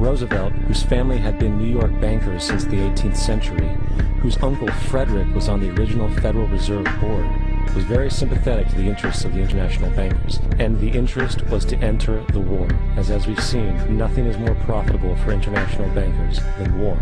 Roosevelt, whose family had been New York bankers since the 18th century, whose uncle Frederick was on the original Federal Reserve Board, was very sympathetic to the interests of the international bankers, and the interest was to enter the war, as we've seen, nothing is more profitable for international bankers than war.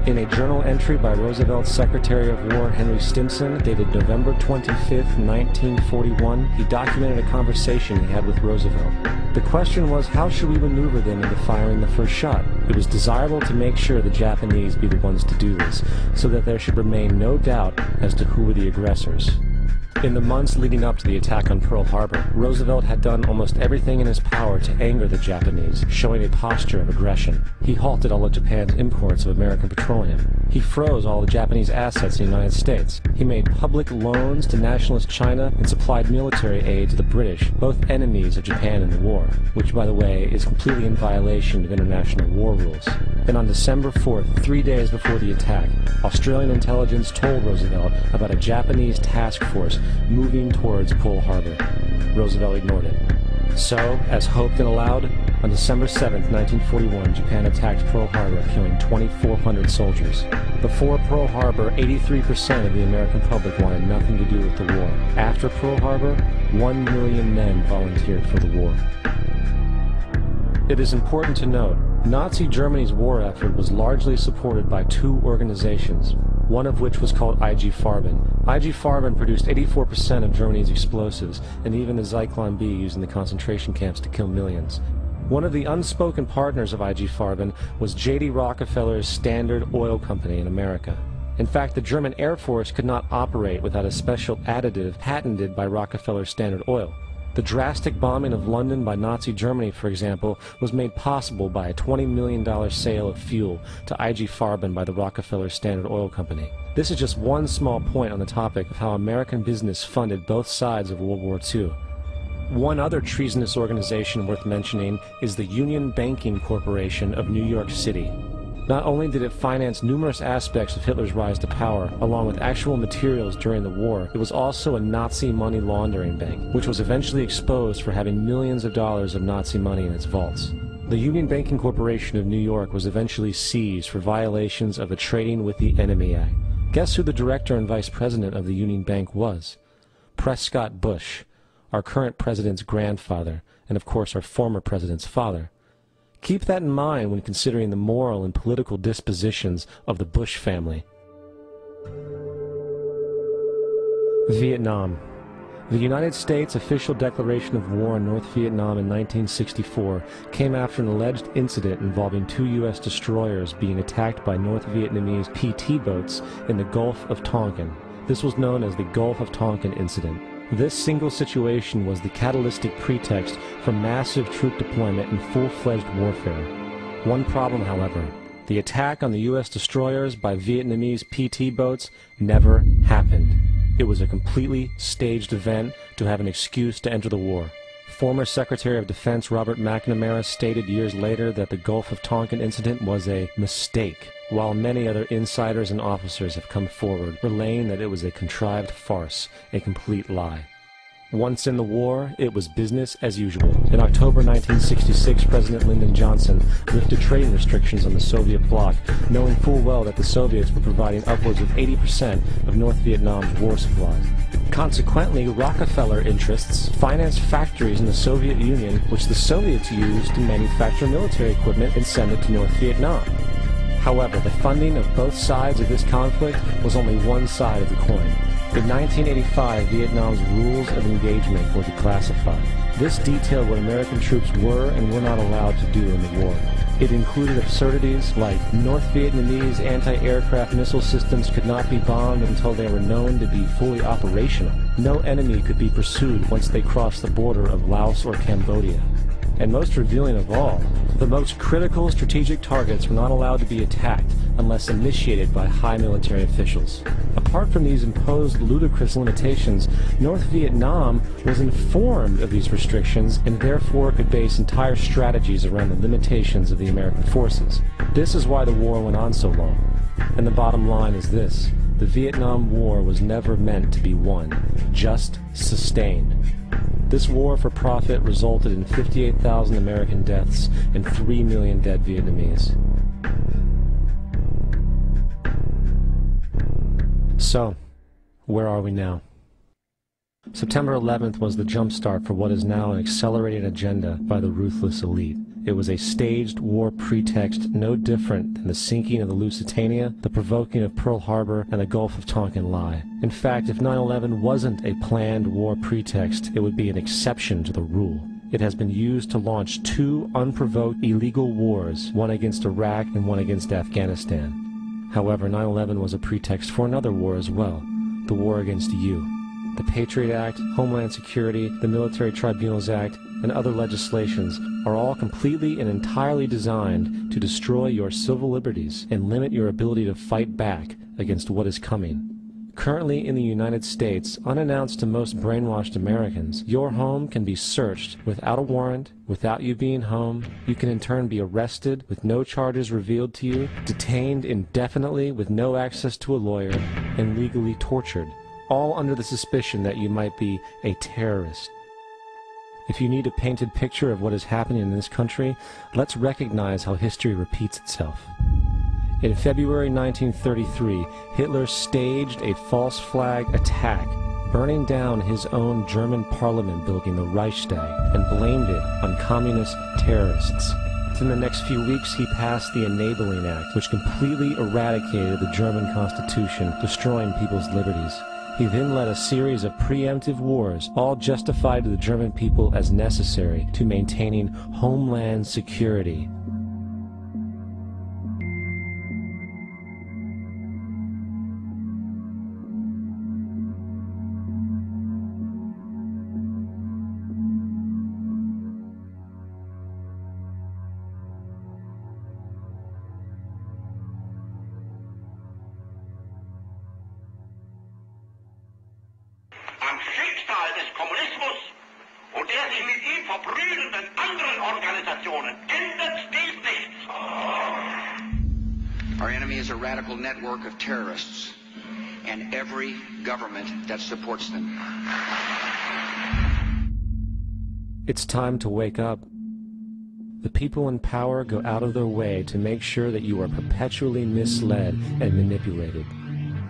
In a journal entry by Roosevelt's Secretary of War Henry Stimson, dated November 25, 1941, he documented a conversation he had with Roosevelt. The question was, how should we maneuver them into firing the first shot? It was desirable to make sure the Japanese be the ones to do this, so that there should remain no doubt as to who were the aggressors. In the months leading up to the attack on Pearl Harbor, Roosevelt had done almost everything in his power to anger the Japanese, showing a posture of aggression. He halted all of Japan's imports of American petroleum. He froze all the Japanese assets in the United States. He made public loans to nationalist China and supplied military aid to the British, both enemies of Japan in the war, which, by the way, is completely in violation of international war rules. Then on December 4th, 3 days before the attack, Australian intelligence told Roosevelt about a Japanese task force moving towards Pearl Harbor. Roosevelt ignored it. So, as hoped and allowed, on December 7th, 1941, Japan attacked Pearl Harbor, killing 2,400 soldiers. Before Pearl Harbor, 83% of the American public wanted nothing to do with the war. After Pearl Harbor, 1 million men volunteered for the war. It is important to note, Nazi Germany's war effort was largely supported by two organizations, one of which was called IG Farben. IG Farben produced 84% of Germany's explosives, and even the Zyklon B used in the concentration camps to kill millions. One of the unspoken partners of IG Farben was J.D. Rockefeller's Standard Oil Company in America. In fact, the German Air Force could not operate without a special additive patented by Rockefeller's Standard Oil. The drastic bombing of London by Nazi Germany, for example, was made possible by a $20 million sale of fuel to IG Farben by the Rockefeller Standard Oil Company. This is just one small point on the topic of how American business funded both sides of World War II. One other treasonous organization worth mentioning is the Union Banking Corporation of New York City. Not only did it finance numerous aspects of Hitler's rise to power, along with actual materials during the war, it was also a Nazi money laundering bank, which was eventually exposed for having millions of dollars of Nazi money in its vaults. The Union Banking Corporation of New York was eventually seized for violations of the Trading with the Enemy Act. Guess who the director and vice president of the Union Bank was? Prescott Bush, our current president's grandfather, and of course our former president's father. Keep that in mind when considering the moral and political dispositions of the Bush family. Vietnam. The United States' official declaration of war on North Vietnam in 1964 came after an alleged incident involving two U.S. destroyers being attacked by North Vietnamese PT boats in the Gulf of Tonkin. This was known as the Gulf of Tonkin Incident. This single situation was the catalytic pretext for massive troop deployment and full-fledged warfare. One problem, however, the attack on the U.S. destroyers by Vietnamese PT boats never happened. It was a completely staged event to have an excuse to enter the war. Former Secretary of Defense Robert McNamara stated years later that the Gulf of Tonkin incident was a mistake, while many other insiders and officers have come forward, relaying that it was a contrived farce, a complete lie. Once in the war, it was business as usual. In October 1966, President Lyndon Johnson lifted trading restrictions on the Soviet bloc, knowing full well that the Soviets were providing upwards of 80% of North Vietnam's war supplies. Consequently, Rockefeller interests financed factories in the Soviet Union, which the Soviets used to manufacture military equipment and send it to North Vietnam. However, the funding of both sides of this conflict was only one side of the coin. In 1985, Vietnam's rules of engagement were declassified. This detailed what American troops were and were not allowed to do in the war. It included absurdities like North Vietnamese anti-aircraft missile systems could not be bombed until they were known to be fully operational. No enemy could be pursued once they crossed the border of Laos or Cambodia. And most revealing of all, the most critical strategic targets were not allowed to be attacked unless initiated by high military officials. Apart from these imposed ludicrous limitations, North Vietnam was informed of these restrictions and therefore could base entire strategies around the limitations of the American forces. This is why the war went on so long. And the bottom line is this: the Vietnam War was never meant to be won, just sustained. This war for profit resulted in 58,000 American deaths and 3 million dead Vietnamese. So, where are we now? September 11th was the jumpstart for what is now an accelerated agenda by the ruthless elite. It was a staged war pretext no different than the sinking of the Lusitania, the provoking of Pearl Harbor, and the Gulf of Tonkin lie. In fact, if 9/11 wasn't a planned war pretext, it would be an exception to the rule. It has been used to launch 2 unprovoked illegal wars, one against Iraq and one against Afghanistan. However, 9/11 was a pretext for another war as well, the war against you. The Patriot Act, Homeland Security, the Military Tribunals Act, and other legislations are all completely and entirely designed to destroy your civil liberties and limit your ability to fight back against what is coming. Currently in the United States, unannounced to most brainwashed Americans, your home can be searched without a warrant, without you being home. You can in turn be arrested with no charges revealed to you, detained indefinitely with no access to a lawyer, and legally tortured, all under the suspicion that you might be a terrorist. If you need a painted picture of what is happening in this country, let's recognize how history repeats itself. In February 1933, Hitler staged a false flag attack, burning down his own German parliament building, the Reichstag, and blamed it on communist terrorists. In the next few weeks, he passed the Enabling Act, which completely eradicated the German Constitution, destroying people's liberties. He then led a series of preemptive wars, all justified to the German people as necessary to maintaining homeland security. Am Schicksal des Kommunismus und der sich mit ihm verbrüdernden anderen Organisationen ändert dies nichts. Our enemy is a radical network of terrorists and every government that supports them. It's time to wake up. The people in power go out of their way to make sure that you are perpetually misled and manipulated.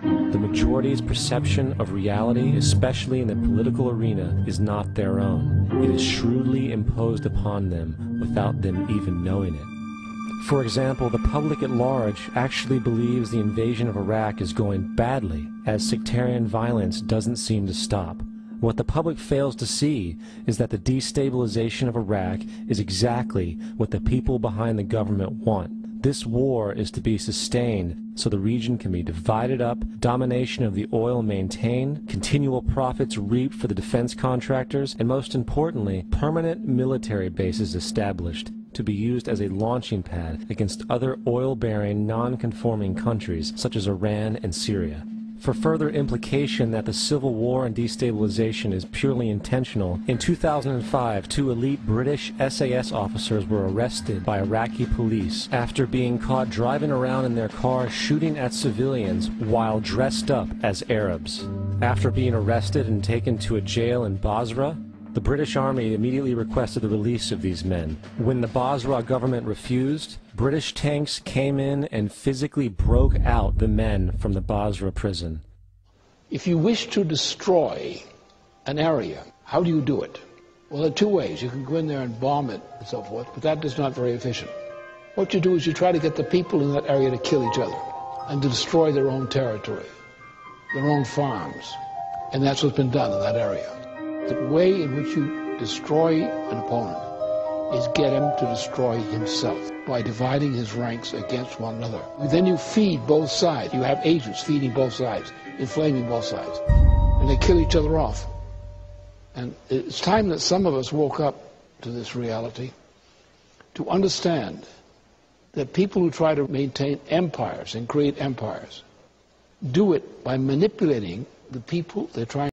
The majority's perception of reality, especially in the political arena, is not their own. It is shrewdly imposed upon them without them even knowing it. For example, the public at large actually believes the invasion of Iraq is going badly, as sectarian violence doesn't seem to stop. What the public fails to see is that the destabilization of Iraq is exactly what the people behind the government want. This war is to be sustained so the region can be divided up, domination of the oil maintained, continual profits reaped for the defense contractors, and most importantly, permanent military bases established to be used as a launching pad against other oil-bearing, non-conforming countries such as Iran and Syria. For further implication that the civil war and destabilization is purely intentional, in 2005, 2 elite British SAS officers were arrested by Iraqi police after being caught driving around in their car shooting at civilians while dressed up as Arabs. After being arrested and taken to a jail in Basra, the British Army immediately requested the release of these men. When the Basra government refused, British tanks came in and physically broke out the men from the Basra prison. If you wish to destroy an area, how do you do it? Well, there are 2 ways. You can go in there and bomb it and so forth, but that is not very efficient. What you do is you try to get the people in that area to kill each other and to destroy their own territory, their own farms. And that's what's been done in that area. The way in which you destroy an opponent is get him to destroy himself by dividing his ranks against one another. Then you feed both sides. You have agents feeding both sides, inflaming both sides, and they kill each other off. And it's time that some of us woke up to this reality, to understand that people who try to maintain empires and create empires do it by manipulating the people they're trying